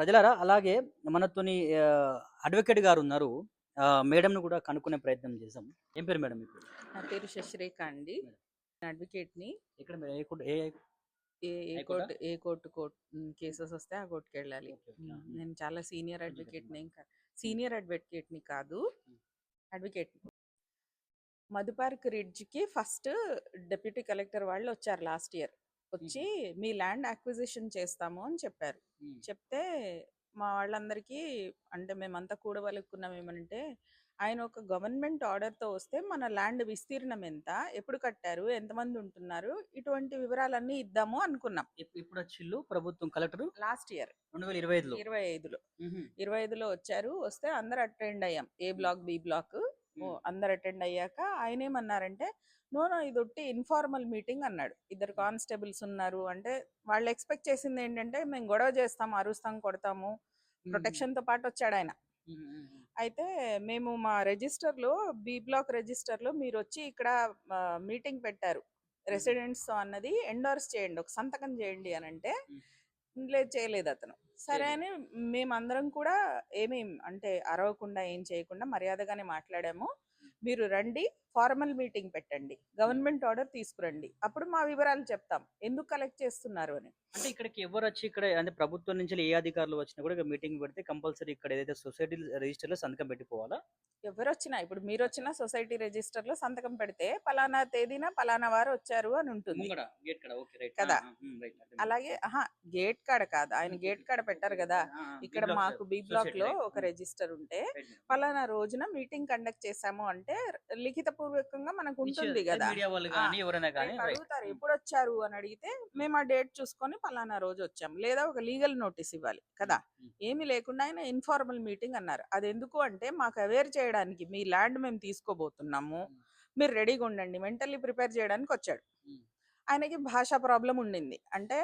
ప్రజలారా అలాగే మనతోని అడ్వకేట్ గారున్నారు. మేడంని కూడా కనుక్కునే ప్రయత్నం చేసాం. ఏం పేరు మేడం మీ పేరు? నా పేరు శశిరేఖ అండి. మేడం. నేను అడ్వకేట్‌ని. ఎక్కడ మేడం? ఏ కోర్ట్? ఏ ఏ హైకోర్టా? కోర్ట్ కేసెస్ వస్తే ఆ కోర్ట్‌కెళ్ళాలి. ఓకే. ఓకే. నేను చాలా సీనియర్ అడ్వకేట్ అడ్వకేట్‌ని అన్నమాట. హ్మ్. సీనియర్ అడ్వకేట్‌ని కాదు. హ్మ్. అడ్వకేట్‌ని. మధుపార్క్ రిడ్జ్‌కి ఫస్ట్ డెప్యూటీ కలెక్టర్ వాళ్ళు వచ్చారు లాస్ట్ ఇయర్. వచ్చి హుహు. మీ ల్యాండ్ అక్విజిషన్ చేస్తాము అని చెప్పారు. హ్మ్. చెప్తే మా వాళ్ళందరికీ అంటే మేమంతా కూడబలుక్కున్నాం ఏమనంటే, ఆయన ఒక గవర్నమెంట్ ఆర్డర్‌తో వస్తే మన ల్యాండ్ విస్తీర్ణం ఎంత? ఎప్పుడు కట్టారు? ఎంతమంది ఉంటున్నారు? ఇటువంటి వివరాలన్నీ ఇద్దాము అనుకున్నాం. ఎప్పుడొచ్చిల్లు ప్రభుత్వం కలెక్టరు? లాస్ట్ ఇయర్ 2025లో. 25లో. హుహు. 25లో వచ్చారు. వస్తే అందరూ అటెండ్ అయ్యాం. ఏ హ్మ్. బ్లాక్, బి బ్లాక్ హ్మ్. అందరూ అటెండ్ అయ్యాక ఆయనేమన్నారంటే, "నో, నో ఇది ఒట్టి ఇన్ఫార్మల్ మీటింగ్" అన్నాడు. ఇద్దరు హ్మ్. కానిస్టేబుల్స్ ఉన్నారు. అంటే వాళ్ళు ఎక్స్‌పెక్ట్ చేసిందేంటంటే, మేము గొడవ చేస్తాం, అరుస్తాం, కొడతాము. హుహు. ప్రొటెక్షన్‌తో పాటు వచ్చాడాయన. హుహు. హ్మ్. అయితే మేము మా రిజిస్టర్‌లో బి బ్లాక్ రిజిస్టర్‌లో మీరొచ్చి ఇక్కడ మీటింగ్ పెట్టారు. హుహు. రెసిడెంట్స్‌తో అన్నది ఎండోర్స్ చేయండి. ఒక సంతకం చేయండి అనంటే, హ్మ్. లేదు చేయలేదతను. సరే చేయలేదు. అని మేమందరం కూడా ఏమి అంటే అరవకుండా, ఏం చేయకుండా మర్యాదగానే మాట్లాడాము. హ్మ్. మీరు రండి, ఫార్మల్ మీటింగ్ పెట్టండి. హ్మ్. గవర్నమెంట్ ఆర్డర్ తీసుకురండి. అప్పుడు మా వివరాలు చెప్తాం. ఎందుకు కలెక్ట్ చేస్తున్నారు అని. అంటే ఇక్కడికి ఎవ్వరొచ్చి ఇక్కడ అంటే ప్రభుత్వం నుంచెల్లి ఏ అధికారులు వచ్చినా కూడా ఇక్కడ మీటింగ్ పెడితే కంపల్సరీ ఇక్కడ ఏదైతే సొసైటీ రిజిస్టర్‌లో సంతకం పెట్టిపోవాలా? ఎవరొచ్చినా ఇప్పుడు అచ్చా! మీరొచ్చినా సొసైటీ రిజిస్టర్‌లో సంతకం పెడితే పలానా తేదీన పలానా వారు వచ్చారు అని ఉంటుంది. ముంగడ గేట్ కాడ. ఓకే. రైట్. ఆ! కదా! ఆ! హ్మ్. రైట్. అర్థమైంది. అలాగే అహా! గేట్ కాడ కాదు. ఆయన ఇంకోటి. గేట్ కాడ ఓకే. పెట్టరు ఓకే. గదా! ఆ! ఆ! బి ఇక్కడ బ్లాక్ మాకు బి సొసైటీ బ్లాక్‌లో రైట్. ఒక హ్మ్. రిజిస్టర్ ఉంటే, రైట్ మేడం. హ్మ్. పలానా రోజున మీటింగ్ కండక్ట్ చేశాము అంటే, లిఖితపూర్వకంగా మనకుంటుంది ఇచ్చేది గదా! మీడియా వాళ్ళు ఆ! గాని, ఎవరైనా గాని రేపు రైట్. అడుగుతారు. హ్మ్. ఎప్పుడొచ్చారు అని అడిగితే, హ్మ్. మేము ఆ డేట్ చూసుకొని పలానా రోజు వచ్చాము. లేదా ఒక లీగల్ నోటీస్ ఇవ్వాలి హ్మ్. కదా! హ్మ్. ఏమీ లేకుండా ఆయన ఇన్ఫార్మల్ మీటింగ్ అన్నారు. అదెందుకు అంటే, మాకు అవేర్ చేయడానికి మీ ల్యాండ్ మేము తీసుకోబోతున్నాము. హ్మ్. మీరు రెడీగా ఉండండి. మెంటల్లీ ప్రిపేర్ చేయడానికొచ్చాడు. హ్మ్. ఆయనకి భాషా ప్రాబ్లమ్ ఉండింది. అంటే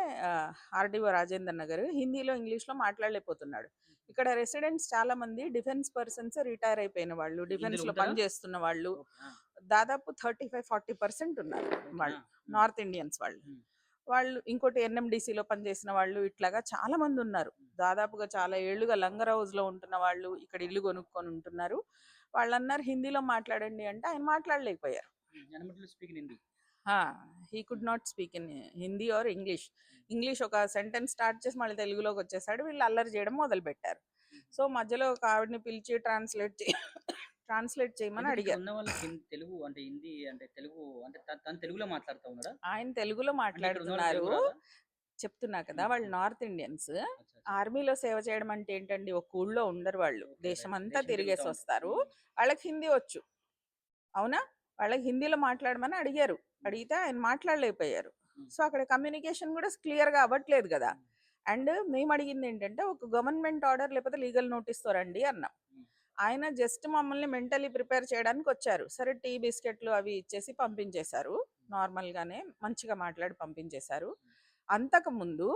ఆర్‌డీఓ రాజేందర్ నగర్ హిందీలో, ఇంగ్లీష్‌లో మాట్లాడలేకపోతున్నాడు. ఇక్కడ రెసిడెంట్స్ చాలామంది డిఫెన్స్ పర్సన్స్ రిటైర్ అయిపోయిన వాళ్ళు, ఇందులో డిఫెన్స్‌లో ఉంటారా? పనిచేస్తున్న వాళ్ళు ఓకే. ఆ! దాదాపు 35, 40% ఉన్నారు ఓకే. ఆ! వాళ్ళు. హ్మ్. నార్త్ ఇండియన్స్ వాళ్ళు. హ్మ్. వాళ్ళు ఇంకోటి ఎన్ఎండీసీలో పనిచేసిన వాళ్ళు ఇట్లాగా చాలా మందున్నారు. హ్మ్. దాదాపుగా చాలా ఏళ్లుగా లంగర్ హౌస్‌లో ఉంటున్న వాళ్ళు ఇక్కడ ఇల్లు కొనుక్కొని ఉంటున్నారు. వాళ్ళన్నారు హిందీలో మాట్లాడండి అంటే ఆయన మాట్లాడలేకపోయారు. హ్మ్. Animated speak in Hindi. ఆ! He could hmm. Not speak in Hindi or English. Hmm. English ఒక సెంటెన్స్ స్టార్ట్ చేసి మళ్ళీ తెలుగులోకొచ్చేసాడు. వీళ్ళు అల్లరి చేయడం మొదలుపెట్టారు. హుహు. సో, మధ్యలో ఒక ఆవిడని పిలిచి ట్రాన్స్‌లేట్ చేయమని ఎందుకు ఇక్కడ అడిగారు. ఉన్న వాళ్ళకి తెలుగు అంటే హిందీ అంటే తెలుగు అంటే తను తెలుగులో మాట్లాడుతా ఉన్నాడా? ఆయన తెలుగులో అంటే ఇక్కడ ఉన్న వాళ్ళకి మాట్లాడుతున్నారు. తెలుగు రాదా? చెప్తున్నా కదా! హ్మ్. వాళ్ళు హ్మ్. North Indians. అచ్చా! అచ్చా! ఆర్మీలో సేవ చేయడం అంటే ఏంటండి? ఒక ఊళ్ళో ఉండరు వాళ్ళు. ఓకే. రైట్. దేశమంతా దేశం తిరుగుతా ఉంటారు. తిరిగేసొస్తారు. హ్మ్. వాళ్ళకి హిందీ వచ్చు. అవునా? వాళ్ళకి హిందీలో మాట్లాడమని అడిగారు. హ్మ్. అడిగితే ఆయన మాట్లాడలేకపోయారు. హ్మ్. సో, అక్కడ కమ్యూనికేషన్ గూడా క్లియర్‌గా అవ్వట్లేదు గదా! హ్మ్. అండ్ మేమడిగిందేంటంటే, ఒక గవర్నమెంట్ ఆర్డర్ లేకపోతే లీగల్ నోటీస్‌తో రండి అన్నాం. హ్మ్. ఆయన జస్ట్ మమ్మల్ని మెంటల్లీ ప్రిపేర్ చేయడానికొచ్చారు. సరే టీ, బిస్కెట్‌లు అవి ఇచ్చేసి పంపించేశారు. హ్మ్. నార్మల్‌గానే మంచిగా మాట్లాడి పంపించేశారు. హ్మ్. అంతకుముందు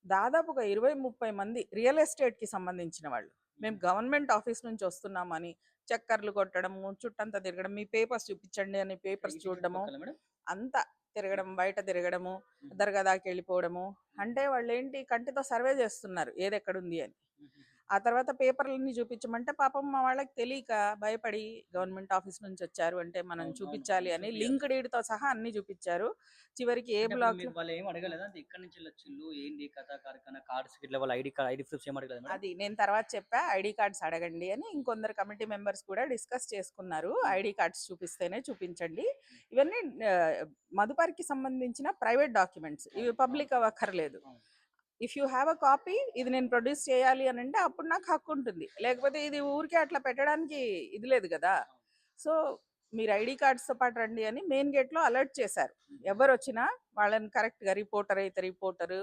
దాదాపుగా 20, 30 మంది రియల్ ఎస్టేట్‌కి సంబంధించిన వాళ్ళు. మేము హుహు. గవర్నమెంట్ ఆఫీస్ నుంచి వస్తున్నామని చక్కర్లు కొట్టడము, చుట్టంతా తిరగడం, మీ పేపర్స్ చూపించండి అని ఇక్కడ పేపర్స్ ఇంటి చూడడము, చుట్టుపక్కల మేడం? అంతా హ్మ్. తిరగడం, బయట తిరగడము, హుహు. దర్గా దాకెళ్ళిపోవడము. హుహు. అంటే వాళ్ళేంటి కంటితో సర్వే చేస్తున్నారు ఏదెక్కడుంది అని. హుహుహు. ఆ తర్వాత పేపర్‌లన్నీ చూపించమంటే పాపం మా వాళ్ళకి తెలీక భయపడి హ్మ్. గవర్నమెంట్ ఆఫీస్ నుంచి వచ్చారు అంటే మనం అవును. అవును. చూపించాలి అవును. అని చూపియాలి. లింక్డ్ ఈడ్‌తో సహా అన్నీ చూపించారు. చివరికి ఏ అంటే అప్పుడు బ్లాక్ మీరు వాళ్ళేమి అడగలేదా? అంటే ఎక్కడి నుంచెళ్ళొచ్చిల్లు? ఏంది కథా కార్ఖానా కార్డ్స్ గిట్ల వాళ్ళ ఐడీ ప్రూఫ్స్ ఏమి అడగలేదా మేడం? అది నేను తర్వాత చెప్పా. ఐడీ కార్డ్స్ అడగండి అని. ఇంకొందరు కమిటీ మెంబర్స్ కూడా డిస్కస్ చేసుకున్నారు. హ్మ్. ఐడీ కార్డ్స్ చూపిస్తేనే చూపించండి. హ్మ్. ఇవన్నీ మదుపర్కి సంబంధించిన ప్రైవేట్ డాక్యుమెంట్స్. ఇవి అవును. అవును. పబ్లిక్ అవ్వక్కర్లేదు. అవును. If you have a copy ఇది నేను ప్రొడ్యూస్ చేయాలి అనంటే అప్పుడు నాకు హక్కుంటుంది. లేకపోతే ఇది ఊరికే అట్లా పెట్టడానికి ఇది లేదు గదా! అవును. సో, మీరు ఐడీ కార్డ్స్‌తో పాటు రండి అని మెయిన్ గేట్‌లో అలర్ట్ చేశారు. హుహు. ఎవరొచ్చినా వాళ్ళని కరెక్ట్‌గా రిపోర్టర్ అయితే రిపోర్టరు,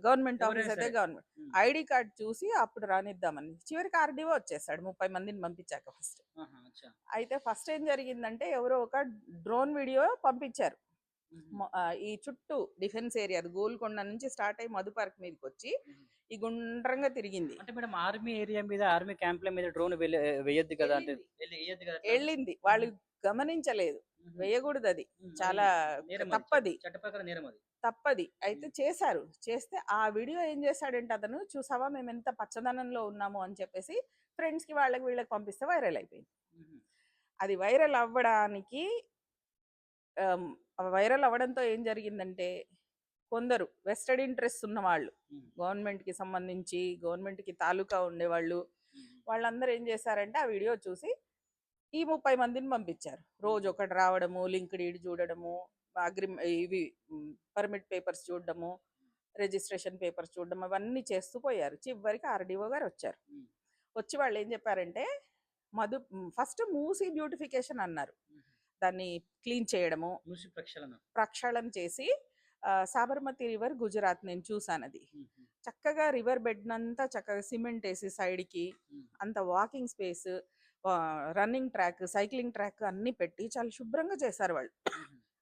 గవర్నమెంట్ ఆఫీస్ ఎవరైనా అయితే సరే. గవర్నమెంట్. హ్మ్. ఐడీ కార్డ్ చూసి అప్పుడు రానిద్దామని. చివరికి ఆర్‌డీఓ వచ్చేసాడు 30 మందిని పంపించాక ఫస్ట్. ఆహా! అచ్చా! అయితే ఫస్ట్ ఏం జరిగిందంటే ఎవరో ఒక డ్రోన్ వీడియో పంపించారు. హుహు. ఈ చుట్టూ డిఫెన్స్ ఏరియా అది గోల్కొండ నుంచి స్టార్ట్ అయ్యి మధు పార్క్ మీదకొచ్చి హుహు. ఈ గుండ్రంగా తిరిగింది. అంటే మేడం ఆర్మీ ఏరియా మీద, ఆర్మీ క్యాంప్‌ల మీద డ్రోన్ వెయ్యొద్దు కదా! అంటే ఎళ్ళింది. ఎయొద్దు కదా అట్లా? ఎళ్ళింది. వాళ్ళు గమనించలేదు. హుహు. వేయగూడదది. హ్మ్. అది చాలా నేరం అది. తప్పది. చట్ట ప్రకారం నేరం అది. తప్పది. అయితే చేశారు. చేస్తే ఆ వీడియో ఏం చేశాడంటే అతను, చూసావా మేమెంత పచ్చదనంలో ఉన్నాము అని చెప్పేసి ఫ్రెండ్స్‌కి వాళ్ళకి వీళ్ళకి పంపిస్తే వైరల్ అయిపోయింది. అది వైరల్ అవ్వడానికి ఆహ్, వైరల్ అవ్వడంతో ఏం జరిగిందంటే, కొందరు వెస్టెడ్ ఇంట్రెస్ట్ ఉన్నవాళ్ళు, గవర్నమెంట్‌కి సంబంధించి, గవర్నమెంట్‌కి తాలూకా ఉండేవాళ్ళు, వాళ్ళందరూ ఏం చేశారంటే ఆ వీడియో చూసి ఈ 30 మందిని పంపించారు. రోజు ఒకటి రావడము, లింక్డ్ ఇన్ చూడడము, ఇవి పర్మిట్ పేపర్స్ చూడడము, రిజిస్ట్రేషన్ పేపర్స్ చూడడం, అవన్నీ చేస్తూ పోయారు. చివరికి ఆర్‌డీఓ గారు వచ్చారు. వచ్చి వాళ్ళు ఏం చెప్పారంటే, ఫస్ట్ మూసీ బ్యూటిఫికేషన్ అన్నారు. దాన్ని క్లీన్ చేయడము, మూసి ప్రక్షాళన. ప్రక్షాళన చేసి సాబర్మతి రివర్ గుజరాత్ నేను చూసాను అది. చక్కగా రివర్ బెడ్నంతా చక్కగా సిమెంట్ వేసి సైడ్‌కి అంత walking space, running track, cycling track అన్నీ పెట్టి చాలా శుభ్రంగా చేశారు వాళ్ళు.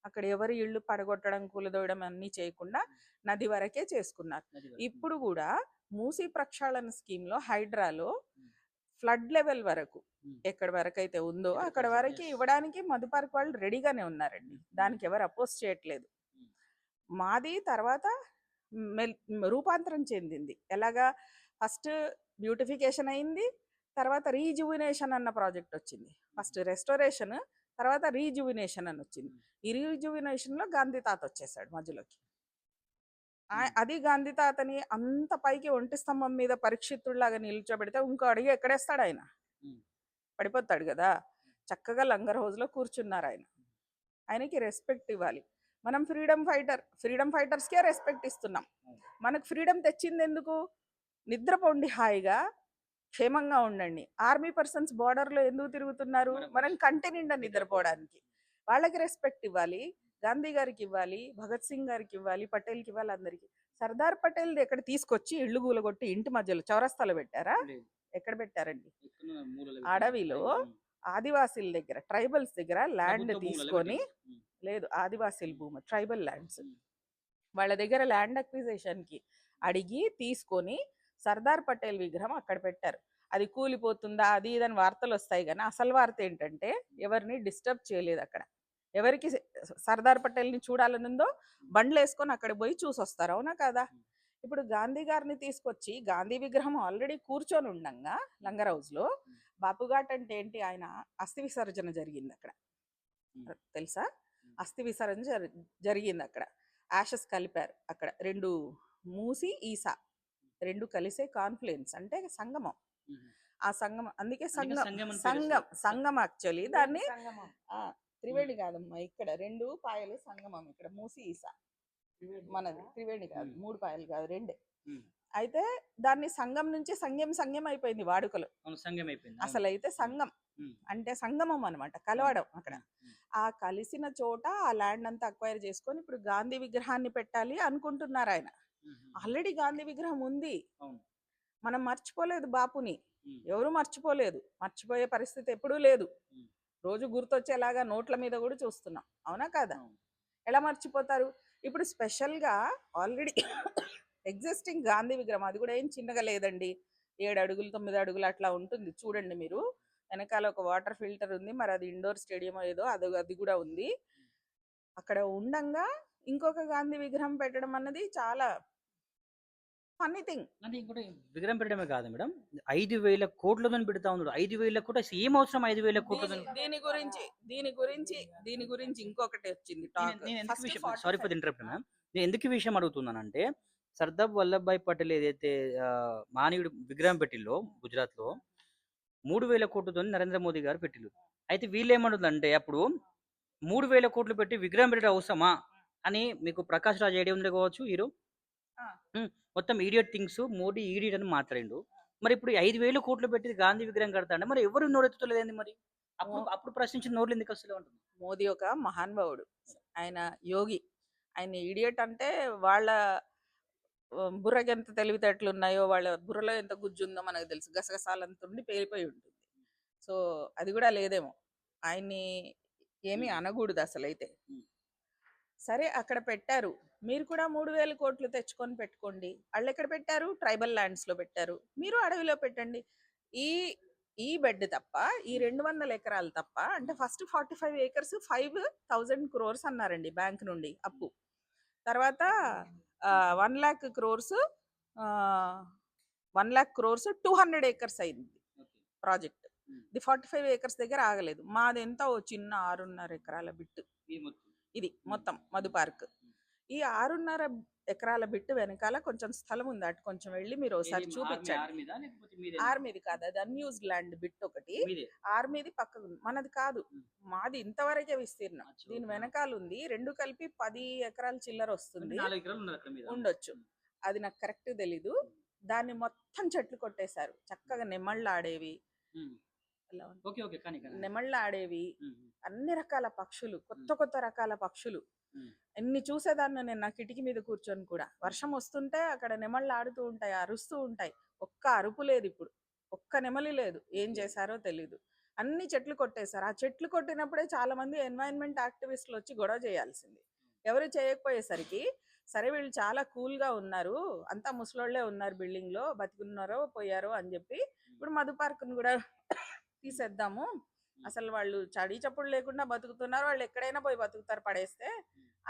అక్కడ ఎవరి ఇళ్ళు పడగొట్టడం, కూలదోయడం అన్నీ చేయకుండా నది వరకే చేసుకున్నారు. ఇప్పుడు కూడా మూసీ ప్రక్షాళన స్కీమ్‌లో హైడ్రాలో ఫ్లడ్ లెవెల్ వరకు ఎక్కడి వరకు అయితే ఉందో అక్కడ వరకు ఇవ్వడానికి మధుపార్క్ వాళ్ళు రెడీగానే ఉన్నారండి. దానికి ఎవరు అపోజ్ చేయట్లేదు. మాది తర్వాత రూపాంతరం చెందింది. ఎలాగా, ఫస్ట్ బ్యూటిఫికేషన్ అయింది, తర్వాత రీజువినేషన్ అన్న ప్రాజెక్ట్ వచ్చింది. ఫస్ట్ రెస్టోరేషన్, తర్వాత రీజువినేషన్ అని వచ్చింది. ఈ రీజువినేషన్లో గాంధీ తాత వచ్చేసాడు మధ్యలోకి. అది గాంధీ తాతని అంత పైకి ఒంటి స్తంభం మీద పరీక్షిత్తుడిలాగా నిల్చోబెడితే ఇంకో అడిగి ఎక్కడేస్తాడు ఆయన? పడిపోతాడు కదా. చక్కగా లంగర్ హౌస్లో కూర్చున్నారు ఆయన. ఆయనకి రెస్పెక్ట్ ఇవ్వాలి. మనం ఫ్రీడమ్ ఫైటర్స్కే రెస్పెక్ట్ ఇస్తున్నాం. మనకు ఫ్రీడమ్ తెచ్చింది ఎందుకు? నిద్రపోండి హాయిగా, క్షేమంగా ఉండండి. ఆర్మీ పర్సన్స్ బార్డర్లో ఎందుకు తిరుగుతున్నారు? మనం కంటి నిండా నిద్రపోవడానికి. వాళ్ళకి రెస్పెక్ట్ ఇవ్వాలి. గాంధీ గారికి ఇవ్వాలి, భగత్ సింగ్ గారికి ఇవ్వాలి, పటేల్కి ఇవ్వాలి, అందరికి. సర్దార్ పటేల్ ఎక్కడ తీసుకొచ్చి ఇళ్ళు కూలగొట్టి ఇంటి మధ్యలో చౌరస్తాలో పెట్టారా? ఎక్కడ పెట్టారండి? అడవిలో ఆదివాసీల దగ్గర, ట్రైబల్స్ దగ్గర ల్యాండ్ తీసుకొని, లేదు ఆదివాసీల భూమి, ట్రైబల్ ల్యాండ్స్, వాళ్ళ దగ్గర ల్యాండ్ అక్విజిషన్కి అడిగి తీసుకొని సర్దార్ పటేల్ విగ్రహం అక్కడ పెట్టారు. అది కూలిపోతుందా అది ఇదని వార్తలు వస్తాయి, కానీ అసలు వార్త ఏంటంటే ఎవరిని డిస్టర్బ్ చేయలేదు అక్కడ. ఎవరికి సర్దార్ పటేల్ని చూడాలనుందో బండ్లు వేసుకొని అక్కడ పోయి చూసొస్తారు, అవునా కదా. ఇప్పుడు గాంధీ గారిని తీసుకొచ్చి, గాంధీ విగ్రహం ఆల్రెడీ కూర్చొని ఉండంగా లంగర్ హౌస్లో, బాపుఘాట్ అంటే ఏంటి, ఆయన అస్థి విసర్జన జరిగింది అక్కడ, తెలుసా? అస్థి విసర్జన జరిగింది అక్కడ. యాషెస్ కలిపారు అక్కడ, రెండు మూసి ఈసా రెండు కలిసే కాన్ఫ్లుయెన్స్ అంటే సంగమం. ఆ సంగమం, అందుకే సంగమం యాక్చువల్లీ దాన్ని త్రివేణి కాదమ్మా, ఇక్కడ రెండు పాయలు సంగమం, ఇక్కడ మూసి ఈసా మనది. త్రివేణి కాదు, 3 పాయలు కాదు, 2. అయితే దాన్ని సంఘం నుంచి సంఘం అయిపోయింది వాడుకలో. అసలు అయితే సంఘం అంటే సంగమం అనమాట, కలవడం అక్కడ. ఆ కలిసిన చోట ఆ ల్యాండ్ అంతా అక్వైర్ చేసుకొని ఇప్పుడు గాంధీ విగ్రహాన్ని పెట్టాలి అనుకుంటున్నారు ఆయన. ఆల్రెడీ గాంధీ విగ్రహం ఉంది. మనం మర్చిపోలేదు బాపుని, ఎవరు మర్చిపోలేదు, మర్చిపోయే పరిస్థితి ఎప్పుడూ లేదు. రోజు గుర్తొచ్చేలాగా నోట్ల మీద కూడా చూస్తున్నాం, అవునా కాదా. ఎలా మర్చిపోతారు? ఇప్పుడు స్పెషల్గా ఆల్రెడీ ఎగ్జిస్టింగ్ గాంధీ విగ్రహం, అది కూడా ఏం చిన్నగా లేదండి, 7 అడుగులు 9 అడుగులు అట్లా ఉంటుంది. చూడండి మీరు, వెనకాల ఒక వాటర్ ఫిల్టర్ ఉంది, మరి అది ఇండోర్ స్టేడియం ఏదో అది కూడా ఉంది. అక్కడ ఉండంగా ఇంకొక గాంధీ విగ్రహం పెట్టడం అన్నది చాలా ఫన్నీ థింగ్. అంటే ఇంకోటి విగ్రహం పెట్టడమే కాదు మేడం, 5,000 కోట్లతో పెడతా ఉన్నారు. 5,000 కోట్లు అసలు ఏం అవసరం? 5,000 కోట్లతో దీని గురించి ఇంకొకటి వచ్చింది talk. Sorry for interrupt ma'am. నేను ఎందుకు ఈ విషయం అడుగుతున్నానంటే, సర్దార్ వల్లభాయ్ పటేల్ ఏదైతే మానవుడు విగ్రహం పెట్టిల్లో గుజరాత్లో 3,000 కోట్లతో నరేంద్ర మోదీ గారు పెట్టిల్లు. అయితే వీళ్ళు ఏమంటుందంటే, అప్పుడు 3,000 కోట్లు పెట్టి విగ్రహం పెట్టడం అవసరమా అని మీకు ప్రకాష్ రాజ్ ఐడియా ఉంది కావచ్చు హీరో. మొత్తం ఈడియట్ థింగ్స్, మోడీ ఈడియట్ అని మాట్లాడిండు. మరి ఇప్పుడు 5,000 కోట్లు పెట్టి గాంధీ విగ్రహం కడతాంటే మరి ఎవరు నోరెత్తులేదండి? మరి అప్పుడు ప్రశ్నించిన నోట్లు ఎందుకు వస్తలే ఉంటుంది? మోదీ ఒక మహానుభావుడు, ఆయన యోగి. ఆయన ఈడియట్ అంటే వాళ్ళ బుర్రకి ఎంత తెలివితేటలు ఉన్నాయో, వాళ్ళ బుర్రలో ఎంత గుజ్జు ఉందో మనకు తెలుసు. గసగసాలంత ఉండి పేలిపోయి ఉంటుంది. సో అది కూడా లేదేమో, ఆయన్ని ఏమీ అనకూడదు అసలైతే. సరే అక్కడ పెట్టారు, మీరు కూడా 3,000 కోట్లు తెచ్చుకొని పెట్టుకోండి. వాళ్ళు ఎక్కడ పెట్టారు? ట్రైబల్ ల్యాండ్స్లో పెట్టారు. మీరు అడవిలో పెట్టండి. ఈ బెడ్ తప్ప, ఈ 200 ఎకరాలు తప్ప, అంటే ఫస్ట్ 45 acres 5,000 crores అన్నారండి బ్యాంక్ నుండి అప్పు. తర్వాత 1,00,000 క్రోర్స్ 1,00,000 క్రోర్స్ 200 ఏకర్స్ అయింది ప్రాజెక్ట్. ఇది 45 ఏకర్స్ దగ్గర ఆగలేదు. మాది ఎంత ఓ చిన్న 6.5 ఎకరాల బిట్టు ఇది మొత్తం మధు పార్క్. ఈ 6.5 ఎకరాల బిట్టు వెనకాల కొంచెం స్థలం ఉంది, అటు కొంచెం వెళ్ళి మీరు ఒకసారి చూపించండి. ఆర్మీది కాదు, అది అన్యూజ్డ్ ల్యాండ్ బిట్ ఒకటి. ఆర్మీది పక్కకు ఉంది, మనది కాదు. మాది ఇంతవరకే విస్తీర్ణం. దీని వెనకాల ఉంది, రెండు కలిపి 10 ఎకరాల చిల్లర వస్తుంది ఉండొచ్చు. అది నాకు కరెక్ట్ తెలీదు. దాన్ని మొత్తం చెట్లు కొట్టేశారు. చక్కగా నెమళ్ళు ఆడేవి, నెమళ్ళు ఆడేవి, అన్ని రకాల పక్షులు, కొత్త కొత్త రకాల పక్షులు. ఎన్ని చూసేదాన్ని నేను నా కిటికీ మీద కూర్చొని కూడా. వర్షం వస్తుంటే అక్కడ నెమళ్ళు ఆడుతూ ఉంటాయి, అరుస్తూ ఉంటాయి. ఒక్క అరుపు లేదు ఇప్పుడు, ఒక్క నెమలి లేదు. ఏం చేశారో తెలీదు. అన్ని చెట్లు కొట్టేశారు. ఆ చెట్లు కొట్టినప్పుడే చాలా మంది ఎన్వైరన్మెంట్ యాక్టివిస్టులు వచ్చి గొడవ చేయాల్సింది. ఎవరు చేయకపోయేసరికి సరే వీళ్ళు చాలా కూల్గా ఉన్నారు, అంతా ముసలోళ్లే ఉన్నారు, బిల్డింగ్లో బతికున్నారో పోయారో అని చెప్పి ఇప్పుడు మధు పార్క్ను కూడా తీసేద్దాము, అసలు వాళ్ళు చడి చప్పుడు లేకుండా బతుకుతున్నారు, వాళ్ళు ఎక్కడైనా పోయి బతుకుతారు పడేస్తే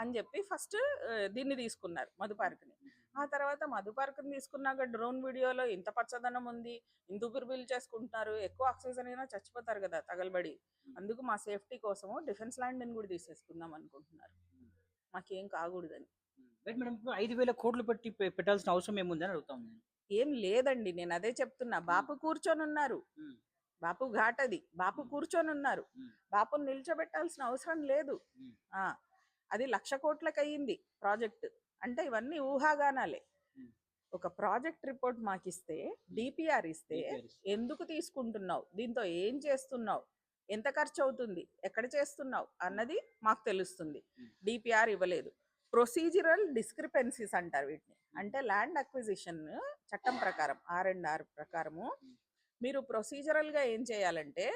అని చెప్పి ఫస్ట్ దీన్ని తీసుకున్నారు మధు పార్క్ని. ఆ తర్వాత మధు పార్క్ని తీసుకున్నాక డ్రోన్ వీడియోలో ఇంత పచ్చదనం ఉంది, ఇంత ఊపిరి పీల్చేసుకుంటున్నారు, ఎక్కువ ఆక్సిజన్ అయినా చచ్చిపోతారు కదా తగలబడి. అందుకు మా సేఫ్టీ కోసము డిఫెన్స్ ల్యాండ్ని కూడా తీసేసుకుందాం అనుకుంటున్నారు, మాకేం కాకూడదని. మేడం, ఇప్పుడు 5,000 కోట్లు పెట్టి పెట్టాల్సిన అవసరం ఏముందని అడుగుతాం. ఏం లేదండి, నేను అదే చెప్తున్నా. బాపు కూర్చొని ఉన్నారు, బాపు ఘాట్ అది, బాపు కూర్చొని ఉన్నారు, బాపుని నిల్చోబెట్టాల్సిన అవసరం లేదు. అది 1,00,000 కోట్లకు అయ్యింది ప్రాజెక్ట్ అంటే. ఇవన్నీ ఊహాగానాలే. ఒక ప్రాజెక్ట్ రిపోర్ట్ మాకు ఇస్తే, డిపిఆర్ ఇస్తే, ఎందుకు తీసుకుంటున్నావు, దీంతో ఏం చేస్తున్నావు, ఎంత ఖర్చు అవుతుంది, ఎక్కడ చేస్తున్నావు అన్నది మాకు తెలుస్తుంది. డిపిఆర్ ఇవ్వలేదు. ప్రొసీజరల్ డిస్క్రిపెన్సీస్ అంటారు వీటిని. అంటే ల్యాండ్ అక్విజిషన్ చట్టం ప్రకారం R&R ప్రకారము మీరు ప్రొసీజరల్గా ఏం చేయాలంటే,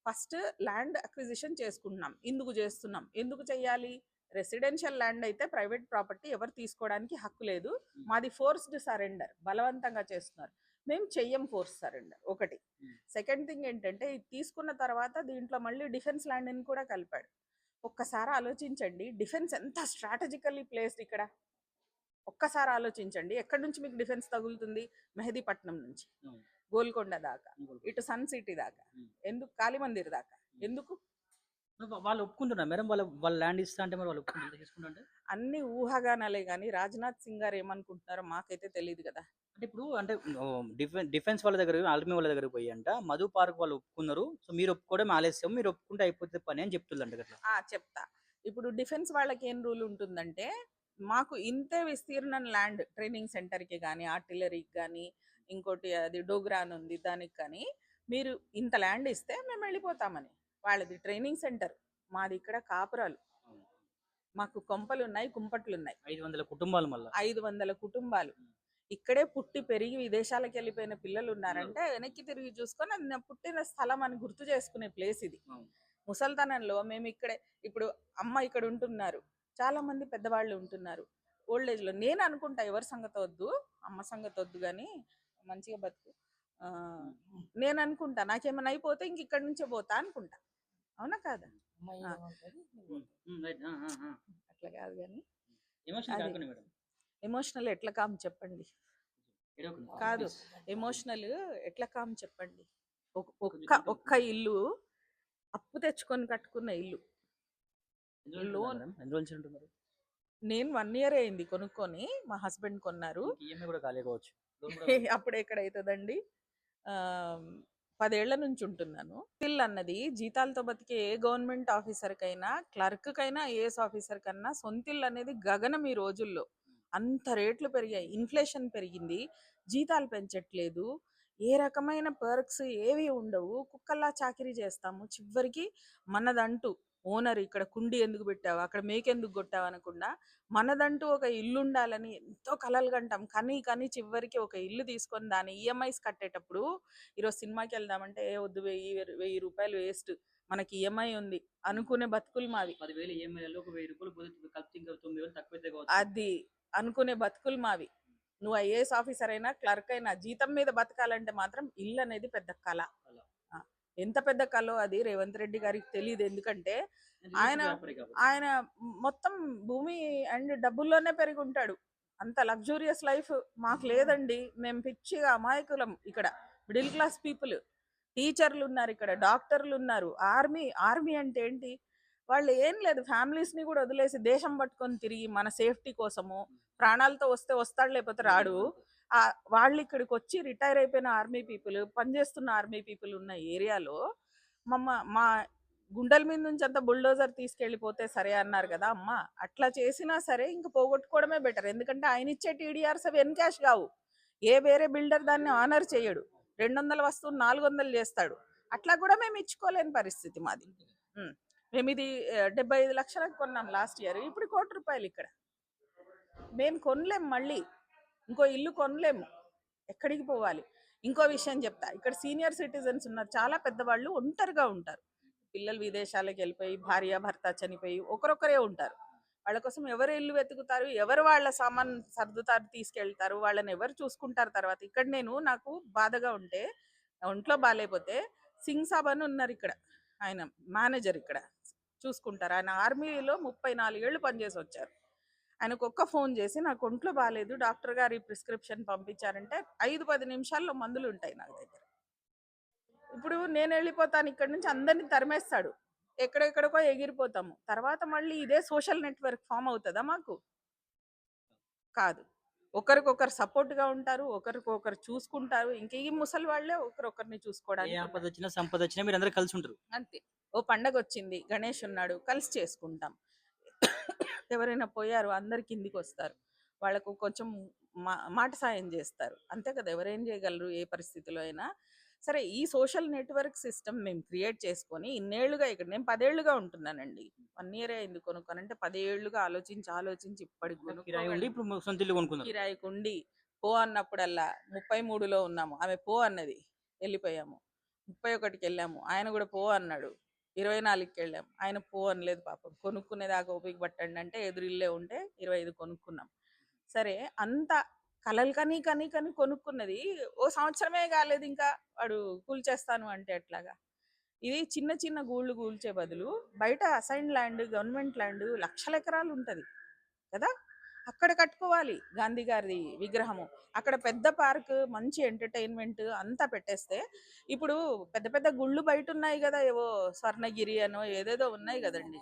ఫస్ట్ ల్యాండ్ అక్విజిషన్ చేసుకుంటున్నాం, ఎందుకు చేస్తున్నాం, ఎందుకు చేయాలి, రెసిడెన్షియల్ ల్యాండ్ అయితే ప్రైవేట్ ప్రాపర్టీ ఎవరు తీసుకోవడానికి హక్కు లేదు, మాది ఫోర్స్డ్ సరెండర్, బలవంతంగా చేస్తున్నారు, మేము చెయ్యం ఫోర్స్ సరెండర్ ఒకటి. సెకండ్ థింగ్ ఏంటంటే, ఇది తీసుకున్న తర్వాత దీంట్లో మళ్ళీ డిఫెన్స్ ల్యాండ్ని కూడా కలిపాడు. ఒక్కసారి ఆలోచించండి, డిఫెన్స్ ఎంత స్ట్రాటజికల్లీ ప్లేస్డ్ ఇక్కడ. ఒక్కసారి ఆలోచించండి, ఎక్కడి నుంచి మీకు డిఫెన్స్ తగులుతుంది, మెహదీపట్నం నుంచి గోల్కొండ దాకా, ఇటు సన్ సిటీ దాకా, ఎందుకు కాళీమందిర్ దాకా, ఎందుకు వాళ్ళు ఒప్పుకుంటున్నారు మేడం? వాళ్ళ ల్యాండ్ ఇస్తా అంటే మరి వాళ్ళు ఒప్పుకుంటే అన్ని ఊహాగానాలే కానీ రాజ్నాథ్ సింగ్ గారు ఏమనుకుంటున్నారో మాకైతే తెలియదు కదా. అంటే ఇప్పుడు అంటే డిఫెన్స్ వాళ్ళ దగ్గర, ఆర్మీ వాళ్ళ దగ్గర పోయి అంట మధు పార్క్ వాళ్ళు ఒప్పుకున్నారు, సో మీరు ఒప్పుకోవడం ఆలస్యం, మీరు ఒప్పుకుంటే అయిపోతే పని అని చెప్తుందంట కదా. చెప్తా. ఇప్పుడు డిఫెన్స్ వాళ్ళకి ఏం రూల్ ఉంటుందంటే, మాకు ఇంతే విస్తీర్ణం ల్యాండ్ ట్రైనింగ్ సెంటర్కి కానీ, ఆర్టిలరీకి కానీ, ఇంకోటి అది డోగ్రాన్ ఉంది దానికి కానీ, మీరు ఇంత ల్యాండ్ ఇస్తే మేము వెళ్ళిపోతామని. వాళ్ళది ట్రైనింగ్ సెంటర్, మాది ఇక్కడ కాపురాలు, మాకు కొంపలు ఉన్నాయి, కుంపట్లు ఉన్నాయి. 500 కుటుంబాలు, మళ్ళీ 500 కుటుంబాలు ఇక్కడే పుట్టి పెరిగి విదేశాలకు వెళ్ళిపోయిన పిల్లలు ఉన్నారంటే వెనక్కి తిరిగి చూసుకొని అది నా పుట్టిన స్థలం అని గుర్తు చేసుకునే ప్లేస్ ఇది. ముసల్తనంలో మేము ఇక్కడే, ఇప్పుడు అమ్మ ఇక్కడ ఉంటున్నారు, చాలా మంది పెద్దవాళ్ళు ఉంటున్నారు ఓల్డ్ ఏజ్లో. నేను అనుకుంటా ఎవరి సంగతి వద్దు, అమ్మ సంగతి వద్దు కానీ మంచిగా బతుకు, నేను అనుకుంటా నాకేమైనా అయిపోతే ఇంక ఇక్కడి నుంచే పోతా అనుకుంటా. అవునా కాదా? అట్లా కాదు కానీ ఎమోషనల్ ఎట్లా కామ్ చెప్పండి. కాదు, ఎమోషనల్ ఎట్లా కామ్ చెప్పండి. ఒక్క ఇల్లు అప్పు తెచ్చుకొని కట్టుకున్న ఇల్లు, లోన్. నేను 1 year అయింది కొనుక్కొని, మా హస్బెండ్ కొన్నారు. అప్పుడు ఎక్కడైతుందండి, 10 ఏళ్ల నుంచి ఉంటున్నాను. ఇల్లు అన్నది జీతాలతో బతికే ఏ గవర్నమెంట్ ఆఫీసర్కైనా, క్లర్క్కైనా, ఐఏఎస్ ఆఫీసర్ కన్నా సొంతిల్లు అనేది గగనం ఈ రోజుల్లో. అంత రేట్లు పెరిగాయి, ఇన్ఫ్లేషన్ పెరిగింది, జీతాలు పెంచట్లేదు, ఏ రకమైన పర్క్స్ ఏవి ఉండవు, కుక్కల్లా చాకిరీ చేస్తాము. చివరికి మనదంటూ ఓనర్, ఇక్కడ కుండి ఎందుకు పెట్టావు, అక్కడ మేకెందుకు కొట్టావు అనకుండా మనదంటూ ఒక ఇల్లు ఉండాలని ఎంతో కలలు కంటాం. కానీ చివరికి ఒక ఇల్లు తీసుకొని దాని ఈఎంఐస్ కట్టేటప్పుడు, ఈరోజు సినిమాకి వెళ్దామంటే వద్దు, 1000 రూపాయలు వేస్ట్, మనకి ఈఎంఐ ఉంది అనుకునే బతుకులు మావి. అది అనుకునే బతుకులు మావి. నువ్వు ఐఏఎస్ ఆఫీసర్ అయినా, క్లర్క్ అయినా, జీతం మీద బతకాలంటే మాత్రం ఇల్లు అనేది పెద్ద కళ. ఎంత పెద్ద కలో అది రేవంత్ రెడ్డి గారికి తెలియదు. ఎందుకంటే ఆయన ఆయన మొత్తం భూమి అండ్ డబ్బుల్లోనే పెరిగి ఉంటాడు. అంత లగ్జూరియస్ లైఫ్ మాకు లేదండి. మేము పిచ్చిగా అమాయకులం ఇక్కడ. Middle class people. టీచర్లు ఉన్నారు ఇక్కడ, డాక్టర్లు ఉన్నారు, ఆర్మీ. ఆర్మీ అంటే ఏంటి? వాళ్ళు ఏం లేదు, ఫ్యామిలీస్ని కూడా వదిలేసి దేశం పట్టుకొని తిరిగి మన సేఫ్టీ కోసము ప్రాణాలతో వస్తే వస్తాడు, లేకపోతే రాడు. వాళ్ళు ఇక్కడికి వచ్చి రిటైర్ అయిపోయిన ఆర్మీ పీపుల్, పనిచేస్తున్న ఆర్మీ పీపుల్ ఉన్న ఏరియాలో మా గుండెల మీద నుంచి అంతా బుల్డోజర్ తీసుకెళ్ళిపోతే సరే అన్నారు కదా అమ్మ. అట్లా చేసినా సరే ఇంక పోగొట్టుకోవడమే బెటర్. ఎందుకంటే ఆయన ఇచ్చే టీడీఆర్స్ అవి ఎన్కాష్ కావు. ఏ వేరే బిల్డర్ దాన్ని ఆనర్ చేయడు. 200 వస్తువులు 400 చేస్తాడు. అట్లా కూడా మేము ఇచ్చుకోలేని పరిస్థితి మాది. మేము ఇది 75 లక్షలకు కొన్నాం లాస్ట్ ఇయర్. ఇప్పుడు ₹1,00,00,000 ఇక్కడ. మేము కొనలేము, మళ్ళీ ఇంకో ఇల్లు కొనలేము. ఎక్కడికి పోవాలి? ఇంకో విషయం చెప్తా, ఇక్కడ సీనియర్ సిటిజన్స్ ఉన్నారు, చాలా పెద్దవాళ్ళు ఒంటరిగా ఉంటారు. పిల్లలు విదేశాలకు వెళ్ళిపోయి భార్య భర్త చనిపోయి ఒకరొకరే ఉంటారు. వాళ్ళ కోసం ఎవరు ఇల్లు వెతుకుతారు? ఎవరు వాళ్ళ సామాన్ సర్దుతారు, తీసుకెళ్తారు? వాళ్ళని ఎవరు చూసుకుంటారు? తర్వాత ఇక్కడ నాకు బాధగా ఉంటే, ఒంట్లో బాగాలేకపోతే సింగ్ సాబ్ అని ఉన్నారు ఇక్కడ, ఆయన మేనేజర్ ఇక్కడ చూసుకుంటారు. ఆయన ఆర్మీలో 34 ఏళ్ళు పనిచేసి వచ్చారు. ఆయనకు ఒక్క ఫోన్ చేసి నాకు ఒంట్లో బాగాలేదు, డాక్టర్ గారి ప్రిస్క్రిప్షన్ పంపించారంటే 5-10 నిమిషాల్లో మందులు ఉంటాయి నా దగ్గర. ఇప్పుడు నేను వెళ్ళిపోతాను ఇక్కడి నుంచి, అందరినీ తరిమేస్తాడు, ఎక్కడెక్కడికో ఎగిరిపోతాము. తర్వాత మళ్ళీ ఇదే సోషల్ నెట్వర్క్ ఫామ్ అవుతుందా మాకు? కాదు. ఒకరికొకరు సపోర్ట్గా ఉంటారు, ఒకరికొకరు చూసుకుంటారు. ఇంక ఈ ముసలి వాళ్ళే ఒకరొకరిని చూసుకోవడానికి. ఆపద వచ్చినా సంపద వచ్చినా మీరు అందరూ కలిసి ఉంటారు. అంతే. ఓ పండగ వచ్చింది, గణేష్ ఉన్నాడు, కలిసి చేసుకుంటాం. ఎవరైనా పోయారు, అందరు కిందికి వస్తారు, వాళ్ళకు కొంచెం మాట సాయం చేస్తారు. అంతే కదా, ఎవరేం చేయగలరు ఏ పరిస్థితిలో అయినా సరే. ఈ సోషల్ నెట్వర్క్ సిస్టమ్ మేము క్రియేట్ చేసుకొని ఇన్నేళ్లుగా ఇక్కడ, నేను 10 ఏళ్ళుగా ఉంటున్నానండి. 1 ఇయర్ అయింది కొనుక్కోనంటే, 10 ఏళ్ళుగా ఆలోచించి ఇప్పటికి కిరాయికి ఉండి పో అన్నప్పుడల్లా 33లో ఉన్నాము, ఆమె పో అన్నది, వెళ్ళిపోయాము. 31కి వెళ్ళాము, ఆయన కూడా పో అన్నాడు. 24కి వెళ్ళాము, ఆయన పో అనలేదు పాపం. కొనుక్కునేదాకా ఓపిక పట్టండి అంటే ఎదురిల్లే ఉంటే 25 కొనుక్కున్నాం. సరే, అంత కలలు కని కొనుక్కున్నది ఓ సంవత్సరమే కాలేదు, ఇంకా వాడు కూల్చేస్తాను అంటే ఎట్లాగా? ఇది చిన్న చిన్న గూళ్ళు కూల్చే బదులు బయట అసైన్ ల్యాండ్, గవర్నమెంట్ ల్యాండ్, లక్షల ఎకరాలు ఉంటుంది కదా, అక్కడ కట్టుకోవాలి గాంధీ గారి విగ్రహము. అక్కడ పెద్ద పార్క్, మంచి ఎంటర్టైన్మెంట్ అంతా పెట్టేస్తే, ఇప్పుడు పెద్ద పెద్ద గుళ్ళు బయట ఉన్నాయి కదా, ఏవో స్వర్ణగిరి అనో ఏదేదో ఉన్నాయి కదండి,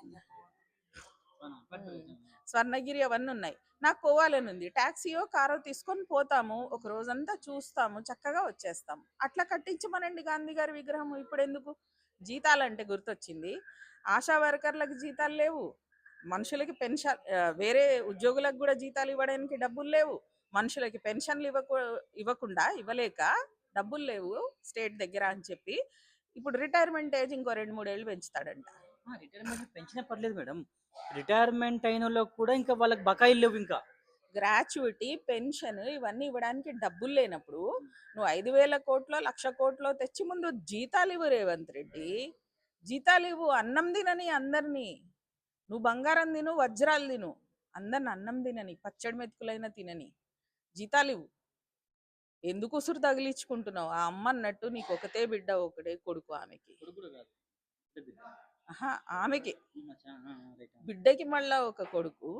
స్వర్ణగిరి అవన్నీ ఉన్నాయి. నాకు పోవాలని ఉంది, ట్యాక్సీయో కారో తీసుకొని పోతాము, ఒక రోజంతా చూస్తాము, చక్కగా వచ్చేస్తాము. అట్లా కట్టించమనండి గాంధీ గారి విగ్రహం. ఇప్పుడు ఎందుకు? జీతాలంటే గుర్తొచ్చింది, ఆశా వర్కర్లకు జీతాలు లేవు, మనుషులకి పెన్షన్, వేరే ఉద్యోగులకు కూడా జీతాలు ఇవ్వడానికి డబ్బులు లేవు, మనుషులకి పెన్షన్లు ఇవ్వలేక డబ్బులు లేవు స్టేట్ దగ్గర అని చెప్పి ఇప్పుడు రిటైర్మెంట్ ఏజ్ ఇంకో 2-3 ఏళ్ళు పెంచుతాడంట. రిటైర్మెంట్ పెంచినా పర్లేదు మేడం, రిటైర్మెంట్ అయిన వాళ్ళకి కూడా ఇంకా వాళ్ళకి బకాయిలు లేవు. ఇంకా గ్రాట్యుటీ, పెన్షన్ ఇవన్నీ ఇవ్వడానికి డబ్బులు లేనప్పుడు నువ్వు 5,000 కోట్లో 1,00,000 కోట్లో తెచ్చి ముందు జీతాలు ఇవ్వు రేవంత్ రెడ్డి, జీతాలు ఇవ్వు. అన్నం తినని అందరినీ, నువ్వు బంగారం తిను, వజ్రాలు తిను, అందరిని అన్నం తినని, పచ్చడి మెతుకులైనా తినని, జీతాలు ఇవ్వు. ఎందుకు ఉసురు తగిలించుకుంటున్నావు? ఆ అమ్మ అన్నట్టు నీకు ఒకతే బిడ్డ, ఒకటే కొడుకు. ఆమెకి బిడ్డకి మళ్ళా ఒక కొడుకు.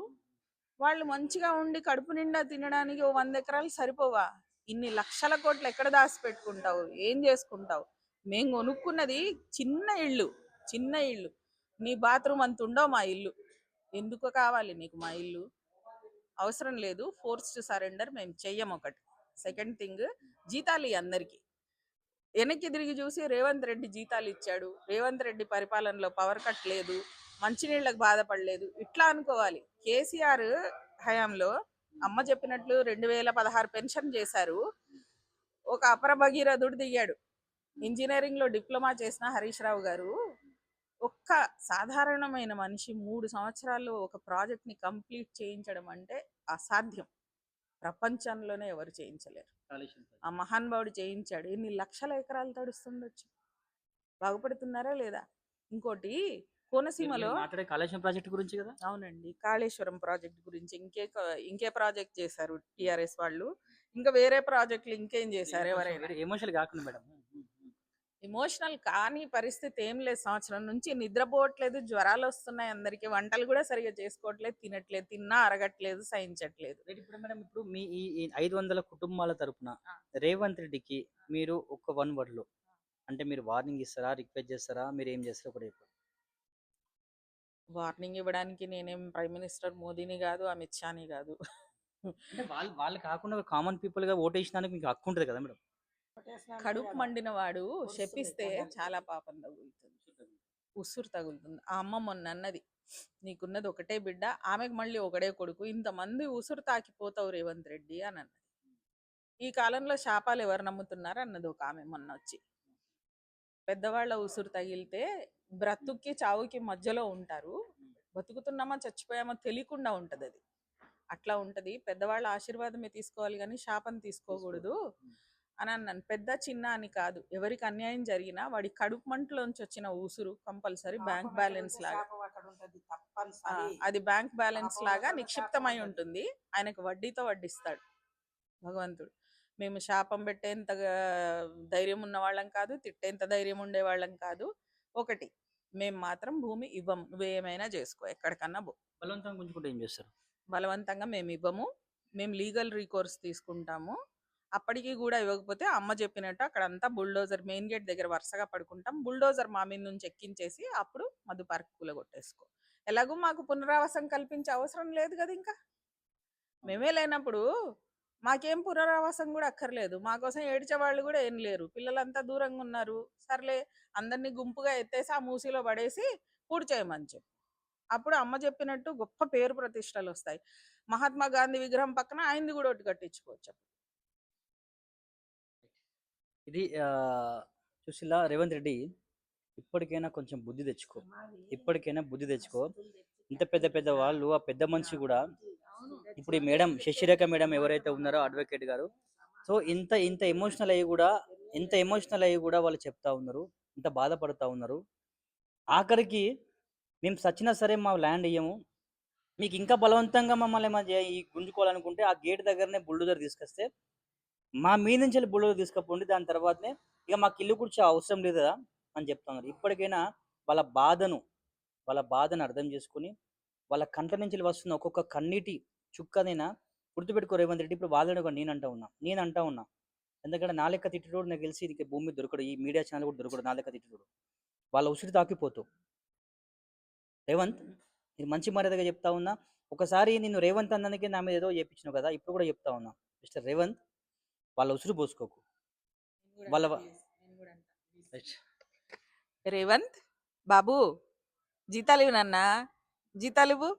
వాళ్ళు మంచిగా ఉండి కడుపు నిండా తినడానికి ఓ 100 ఎకరాలు సరిపోవా? ఇన్ని లక్షల కోట్లు ఎక్కడ దాచి పెట్టుకుంటావు? ఏం చేసుకుంటావు? మేము కొనుక్కున్నది చిన్న ఇల్లు. నీ బాత్రూమ్ అంత ఉండవు మా ఇల్లు. ఎందుకు కావాలి నీకు మా ఇల్లు? అవసరం లేదు. ఫోర్స్డ్ సరెండర్ మేము చెయ్యం. ఒకటి. సెకండ్ థింగ్, జీతాలు అందరికీ. వెనక్కి తిరిగి చూసి రేవంత్ రెడ్డి జీతాలు ఇచ్చాడు, రేవంత్ రెడ్డి పరిపాలనలో పవర్ కట్ లేదు, మంచినీళ్ళకి బాధపడలేదు, ఇట్లా అనుకోవాలి. కేసీఆర్ హయాంలో అమ్మ చెప్పినట్లు 2016 పెన్షన్ చేశారు. ఒక అపర భగీరథుడు దిగాడు. ఇంజనీరింగ్లో డిప్లొమా చేసిన హరీష్ రావు గారు, ఒక్క సాధారణమైన మనిషి 3 సంవత్సరాల్లో ఒక ప్రాజెక్ట్ని కంప్లీట్ చేయించడం అంటే అసాధ్యం. ప్రపంచంలోనే ఎవరు చేయించలేరు. ఆ మహానుభావుడు చేయించాడు. ఎన్ని లక్షల ఎకరాలు తడుస్తుండొచ్చు. బాగుపడుతున్నారా లేదా? ఇంకోటి, కోనసీమలో కాళేశ్వరం ప్రాజెక్ట్ గురించి కదా. అవునండి, కాళేశ్వరం ప్రాజెక్ట్ గురించి ఇంకే ప్రాజెక్ట్ చేశారు టిఆర్ఎస్ వాళ్ళు? ఇంకా వేరే ప్రాజెక్టులు ఇంకేం చేశారు? ఎవరైనా ఎమోషనల్ కాకుండా మేడం, ఎమోషనల్ కాని పరిస్థితి ఏం లేదు. సంవత్సరం నుంచి నిద్రపోవట్లేదు, జ్వరాలు వస్తున్నాయి అందరికి, వంటలు కూడా సరిగా చేసుకోవట్లేదు, తినట్లేదు, తిన్నా అరగట్లేదు, సహించట్లేదు. రైట్. ఇప్పుడు మేడం ఇప్పుడు మీ ఈ 500 కుటుంబాల తరపున ఆ, రేవంత్ రెడ్డికి మీరు ఒక వన్ వర్డ్‌లో అంటే మీరు వార్నింగ్ ఇస్తారా? రిక్వెస్ట్ చేస్తారా? మీరేం చేస్తారో ఒకటి చెప్పండి. వార్నింగ్ ఇవ్వడానికి నేనేం ప్రైమ్ మినిస్టర్ మోదీని కాదు, అమిత్ షాని కాదు. అంటే వాళ్ళు కాకుండా కామన్ పీపుల్‌గా ఓటేసినందుకు మీకు హక్కు ఉంటది కదా మేడం. కడుపు మండిన వాడు శపిస్తే చాలా పాపం తగులుతుంది, ఉస్సురు తగులుతుంది. ఆ అమ్మ మొన్న అన్నది, నీకున్నది ఒకటే బిడ్డ, ఆమెకు మళ్ళీ ఒకడే కొడుకు, ఇంతమంది ఉసురు తాకిపోతావు రేవంత్ రెడ్డి అని అన్నది. ఈ కాలంలో శాపాలు ఎవరు నమ్ముతున్నారు అన్నది ఒక ఆమె మొన్న వచ్చి. పెద్దవాళ్ళ ఉసురు తగిలితే బ్రతుక్కి చావుకి మధ్యలో ఉంటారు, బతుకుతున్నామా చచ్చిపోయామా తెలియకుండా ఉంటది అది. అట్లా ఉంటది, పెద్దవాళ్ళ ఆశీర్వాదమే తీసుకోవాలి కానీ శాపం తీసుకోకూడదు అని అన్నాను. పెద్ద చిన్న అని కాదు, ఎవరికి అన్యాయం జరిగినా వాడి కడుపు మంటలోంచి వచ్చిన ఊసురు కంపల్సరీ బ్యాంక్ బ్యాలెన్స్ లాగా, అది బ్యాంక్ బ్యాలెన్స్ లాగా నిక్షిప్తమై ఉంటుంది. ఆయనకు వడ్డీతో వడ్డిస్తాడు భగవంతుడు. మేము శాపం పెట్టేంత ధైర్యం ఉన్న వాళ్ళం కాదు, తిట్టేంత ధైర్యం ఉండే వాళ్ళం కాదు. ఒకటి, మేము మాత్రం భూమి ఇవ్వము, నువ్వేమైనా చేసుకో, ఎక్కడికన్నా పో. బలవంతంగా గుంజుకుంటే ఏం చేస్తారు? బలవంతంగా మేము ఇవ్వము, మేము లీగల్ రీకోర్స్ తీసుకుంటాము. అప్పటికి కూడా ఇవ్వకపోతే అమ్మ చెప్పినట్టు అక్కడంతా బుల్డోజర్ మెయిన్ గేట్ దగ్గర వరుసగా పడుకుంటాం, బుల్డోజర్ మా మీద నుంచి ఎక్కించేసి అప్పుడు మధు పార్క్ కూలగొట్టేసుకో. ఎలాగూ మాకు పునరావాసం కల్పించే అవసరం లేదు కదా, ఇంకా మేమే లేనప్పుడు మాకేం పునరావాసం కూడా అక్కర్లేదు. మా కోసం ఏడ్చే వాళ్ళు కూడా ఏం లేరు, పిల్లలంతా దూరంగా ఉన్నారు. సర్లే, అందరినీ గుంపుగా ఎత్తేసి ఆ మూసీలో పడేసి పూడ్చేయమని చెప్పు. అప్పుడు అమ్మ చెప్పినట్టు గొప్ప పేరు ప్రతిష్టలు వస్తాయి. మహాత్మా గాంధీ విగ్రహం పక్కన ఆయనది కూడా ఒకటి కట్టించుకోవచ్చు. ఇది సుశీల, రేవంత్ రెడ్డి ఇప్పటికైనా కొంచెం బుద్ధి తెచ్చుకో. ఇప్పటికైనా బుద్ధి తెచ్చుకో. ఇంత పెద్ద పెద్ద వాళ్ళు, ఆ పెద్ద మనిషి కూడా ఇప్పుడు ఈ మేడం శశిరేఖ మేడం ఎవరైతే ఉన్నారో అడ్వకేట్ గారు, సో ఇంత ఇంత ఎమోషనల్ అయ్యి కూడా వాళ్ళు చెప్తా ఉన్నారు, ఇంత బాధపడుతూ ఉన్నారు. ఆఖరికి మేము సచ్చినా సరే మా ల్యాండ్ ఇయ్యము, మీకు ఇంకా బలవంతంగా మమ్మల్ని ఈ గుంజుకోవాలనుకుంటే ఆ గేట్ దగ్గరనే బుల్డోజర్ తీసుకొస్తే మా మీద నుంచి వెళ్ళి బుల్డోజర్ తీసుకపోండి, దాని తర్వాతనే ఇక మాకు ఇల్లు కూర్చో అవసరం లేదు కదా అని చెప్తా ఉన్నారు. ఇప్పటికైనా వాళ్ళ బాధను వాళ్ళ బాధను అర్థం చేసుకుని వాళ్ళ కంట్ల నుంచి వస్తున్న ఒక్కొక్క కన్నీటి చుక్కనైనా గుర్తుపెట్టుకో రేవంత్ రెడ్డి. ఇప్పుడు వాళ్ళని కూడా నేను అంటా ఉన్నా, ఎందుకంటే నా లెక్క తిట్టుడు నాకు తెలిసి ఇది భూమి దొరకడు, ఈ మీడియా ఛానల్ కూడా దొరకడు నా లెక్క తిట్టుడు. వాళ్ళ ఉసిరి తాకిపోతావు రేవంత్. ఇది మంచి మర్యాదగా చెప్తా ఉన్నా. ఒకసారి నిన్ను రేవంత్ అన్నందుకే నా మీద ఏదో చెప్పించినావు కదా, ఇప్పుడు కూడా చెప్తా ఉన్నా, మిస్టర్ రేవంత్ వాళ్ళ ఉసురు పోసుకోకు. వాళ్ళ రేవంత్ బాబు, జీతాలు ఇవ్వు నాన్న, జీతాలు ఇవ్వు.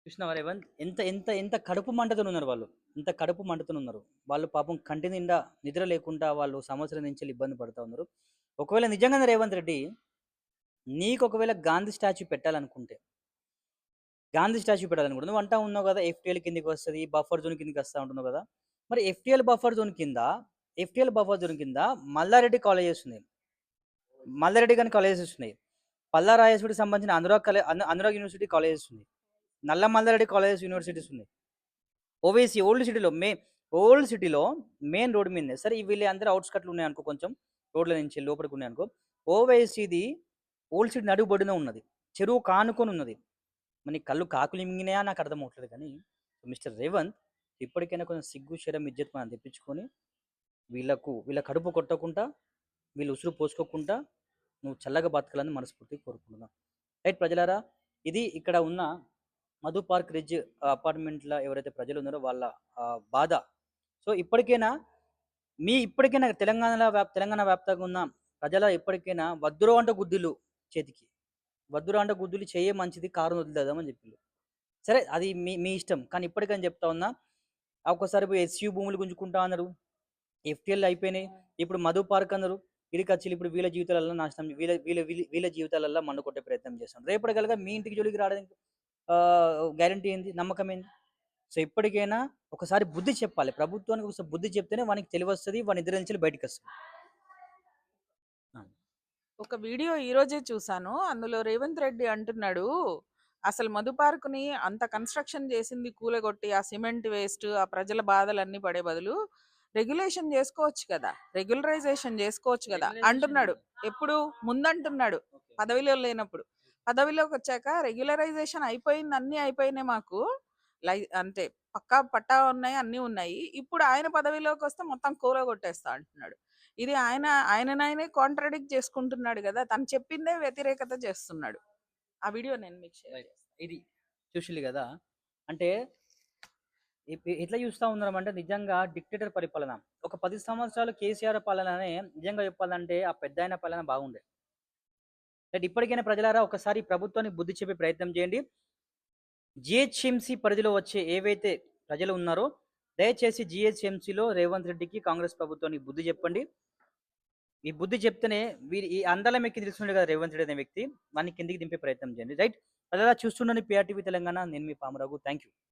చూసినావా రేవంత్, ఎంత ఎంత ఎంత కడుపు మంటతో ఉన్నారు వాళ్ళు, ఎంత కడుపు మంటతో ఉన్నారు వాళ్ళు. పాపం కంటి నిండా నిద్ర లేకుండా వాళ్ళు సంవత్సరం నుంచి ఇబ్బంది పడుతూ ఉన్నారు. ఒకవేళ నిజంగానే రేవంత్ రెడ్డి నీకు ఒకవేళ గాంధీ స్టాచ్యూ పెట్టాలనుకుంటున్నావు, నువ్వు అంటా ఉన్నావు కదా ఎఫ్టీఎల్ కిందకి వస్తుంది, బఫర్ జోన్ కిందకి వస్తా ఉంటున్నావు కదా. మరి ఎఫ్టీఎల్ బఫర్ జోన్ కింద మల్లారెడ్డి కాలేజెస్ ఉన్నాయి, మల్లారెడ్డి గారి కాలేజెస్ ఉన్నాయి, పల్లా రాజేశ్వరికి సంబంధించిన అనురాగ్ యూనివర్సిటీ కాలేజెస్ ఉన్నాయి, నల్ల మల్లారెడ్డి కాలేజెస్ యూనివర్సిటీస్ ఉన్నాయి. ఓవైసీ ఓల్డ్ సిటీలో మెయిన్ రోడ్ మీద సరే వీళ్ళు అందరూ అవుట్స్కట్లు ఉన్నాయి అనుకో, కొంచెం రోడ్ల నుంచి లోపలికి ఉన్నాయి అనుకో. ఓవైసీది ఓల్డ్ సిటీ నడుబడిన ఉన్నది, చెరువు కానుకొని ఉన్నది. మరి కళ్ళు కాకులు మింగినాయా నాకు అర్థం అవట్లేదు. కానీ మిస్టర్ రేవంత్ ఇప్పటికైనా కొంచెం సిగ్గు శరం ఇజ్జత్ మనం తెప్పించుకొని వీళ్ళ కడుపు కొట్టకుండా, వీళ్ళు ఉసురు పోసుకోకుండా నువ్వు చల్లగా బతకాలని మనస్ఫూర్తిగా కోరుకుంటున్నాను. రైట్ ప్రజలారా, ఇది ఇక్కడ ఉన్న మధు పార్క్ రిడ్జ్ అపార్ట్మెంట్లో ఎవరైతే ప్రజలు ఉన్నారో వాళ్ళ బాధ. సో ఇప్పటికైనా తెలంగాణ వ్యాప్తంగా ఉన్న ప్రజల ఇప్పటికైనా వద్దురో అంట గుద్దులు చేతికి, వద్దురో అంట గుద్దులు చేయే మంచిది, కారు వదిలేదామని చెప్పిండు. సరే అది మీ ఇష్టం, కానీ ఇప్పటికని చెప్తా ఉన్నా, ఒక్కసారి పోయి ఎస్యూ భూములు గుంజుకుంటా అన్నారు, ఎఫ్టీఎల్ అయిపోయినాయి, ఇప్పుడు మధు పార్క్ అన్నారు, ఇడికచ్చి ఇప్పుడు వీళ్ళ జీవితాలలో నాశనం, వీళ్ళ జీవితాలలో మన్ను కొట్టే ప్రయత్నం చేస్తాం. రేపటి కలగా మీ ఇంటికి జోలికి రావడానికి గ్యారంటీ ఏంది, నమ్మకం ఏంది? సో ఇప్పటికైనా ఒకసారి బుద్ధి చెప్పాలి ప్రభుత్వానికి, ఒకసారి బుద్ధి చెప్తేనే వానికి తెలివస్తుంది, వాని ఇద్దరి నుంచి బయటకు వస్తుంది. ఒక వీడియో ఈరోజే చూసాను, అందులో రేవంత్ రెడ్డి అంటున్నాడు, అసలు మధు పార్కుని అంత కన్స్ట్రక్షన్ చేసింది కూలగొట్టి ఆ సిమెంట్ వేస్ట్, ఆ ప్రజల బాధలన్నీ పడే బదులు రెగ్యులేషన్ చేసుకోవచ్చు కదా, రెగ్యులరైజేషన్ చేసుకోవచ్చు కదా అంటున్నాడు. ఎప్పుడు ముందంటున్నాడు, పదవిలో లేనప్పుడు. పదవిలోకి వచ్చాక రెగ్యులరైజేషన్ అయిపోయింది, అన్నీ అయిపోయినాయి మాకు, అంతే, పక్కా పట్టా ఉన్నాయి, అన్నీ ఉన్నాయి. ఇప్పుడు ఆయన పదవిలోకి వస్తే మొత్తం కూలగొట్టేస్తా అంటున్నాడు. ఇది ఆయననే కాంట్రడిక్ట్ చేసుకుంటున్నాడు కదా, తను చెప్పిందే వ్యతిరేకత చేస్తున్నాడు. ఆ వీడియో నేను మీకు షేర్ Right. ఇది చూసిల్లు కదా, అంటే ఎట్లా చూస్తా ఉన్నాం అంటే నిజంగా డిక్టేటర్ పరిపాలన. ఒక 10 సంవత్సరాలు కేసీఆర్ పాలననే నిజంగా చెప్పాలంటే ఆ పెద్దాయన పాలన బాగుండే. రైట్, ఇప్పటికైనా ప్రజలారా ఒకసారి ప్రభుత్వాన్ని బుద్ధి చెప్పే ప్రయత్నం చేయండి. జిహెచ్ఎంసీ పరిధిలో వచ్చే ఏవైతే ప్రజలు ఉన్నారో దయచేసి జిహెచ్ఎంసీలో రేవంత్ రెడ్డికి కాంగ్రెస్ ప్రభుత్వానికి బుద్ధి చెప్పండి. ఈ బుద్ధి చెప్తేనే వీరి ఈ అందలం ఎక్కి తెలుస్తుండే కదా రేవంత్ రెడ్డి అనే వ్యక్తి, వాడిని కిందికి దింపే ప్రయత్నం చేయండి. రైట్, ప్రజలా చూస్తుండని పిఆర్టీవీ తెలంగాణ. నేను మీ పామరాగు. Thank you.